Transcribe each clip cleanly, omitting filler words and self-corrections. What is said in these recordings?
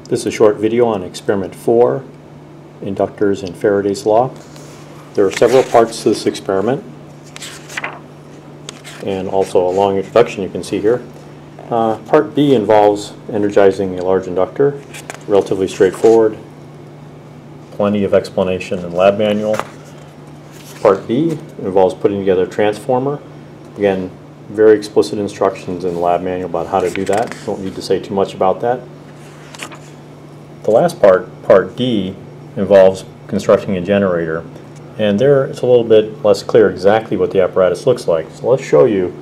This is a short video on experiment 4, inductors and Faraday's law. There are several parts to this experiment, and also a long introduction you can see here. Part B involves energizing a large inductor, relatively straightforward, plenty of explanation in the lab manual. Part B involves putting together a transformer. Again, very explicit instructions in the lab manual about how to do that. Don't need to say too much about that. The last part, Part D, involves constructing a generator, and there it's a little bit less clear exactly what the apparatus looks like. So let's show you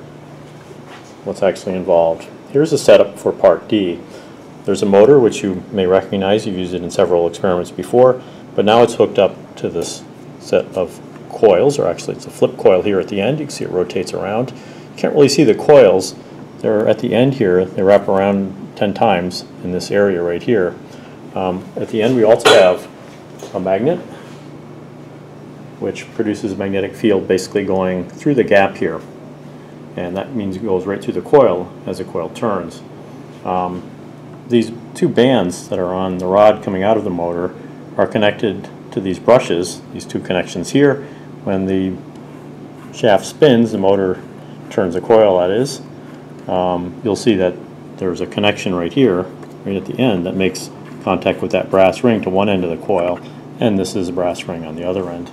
what's actually involved. Here's a setup for Part D. There's a motor which you may recognize. You've used it in several experiments before, but now it's hooked up to this set of coils, or actually it's a flip coil here at the end. You can see it rotates around. You can't really see the coils. They're at the end here. They wrap around 10 times in this area right here. At the end we also have a magnet which produces a magnetic field basically going through the gap here, and that means it goes right through the coil as the coil turns. These two bands that are on the rod coming out of the motor are connected to these brushes, these two connections here. When the shaft spins, the motor turns the coil, that is. You'll see that there's a connection right here, right at the end, that makes contact with that brass ring to one end of the coil, and this is a brass ring on the other end.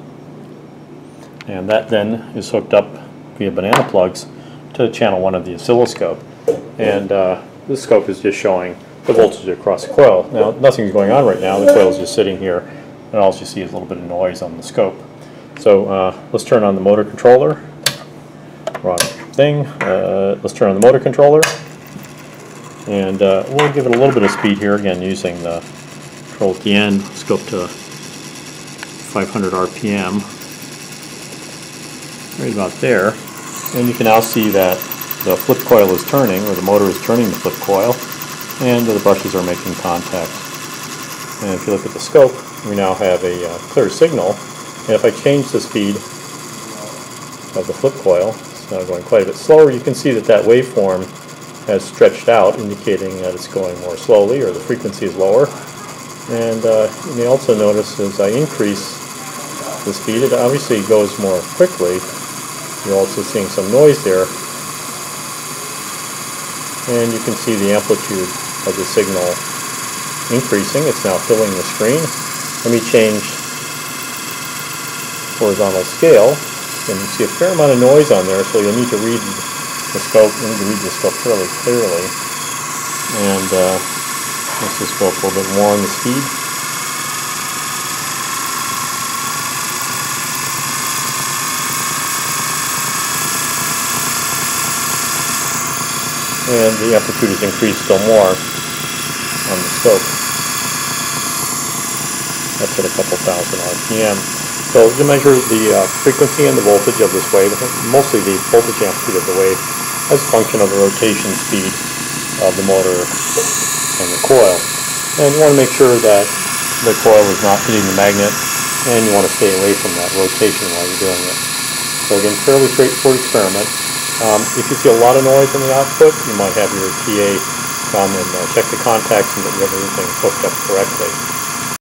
And that then is hooked up via banana plugs to channel 1 of the oscilloscope. And this scope is just showing the voltage across the coil. Now, nothing's going on right now. The coil is just sitting here, and all you see is a little bit of noise on the scope. So let's turn on the motor controller. Wrong thing. Let's turn on the motor controller. And we'll give it a little bit of speed here, again using the control at the end, scope to 500 RPM, right about there. And you can now see that the flip coil is turning, or the motor is turning the flip coil, and the brushes are making contact. And if you look at the scope, we now have a clear signal. And if I change the speed of the flip coil, it's now going quite a bit slower, you can see that that waveform has stretched out, indicating that it's going more slowly, or the frequency is lower. And you may also notice as I increase the speed, it obviously goes more quickly. You're also seeing some noise there, and you can see the amplitude of the signal increasing. It's now filling the screen. Let me change horizontal scale, and you see a fair amount of noise on there, so you'll need to read the scope. You need to read the scope fairly clearly. And let's just go up a little bit more on the speed. And the amplitude is increased still more on the scope. That's at a couple thousand RPM. So to measure the frequency and the voltage of this wave, mostly the voltage amplitude of the wave, as a function of the rotation speed of the motor and the coil. And you want to make sure that the coil is not hitting the magnet, and you want to stay away from that rotation while you're doing it. So again, fairly straightforward experiment. If you see a lot of noise in the output, you might have your TA come and check the contacts and that you have everything hooked up correctly.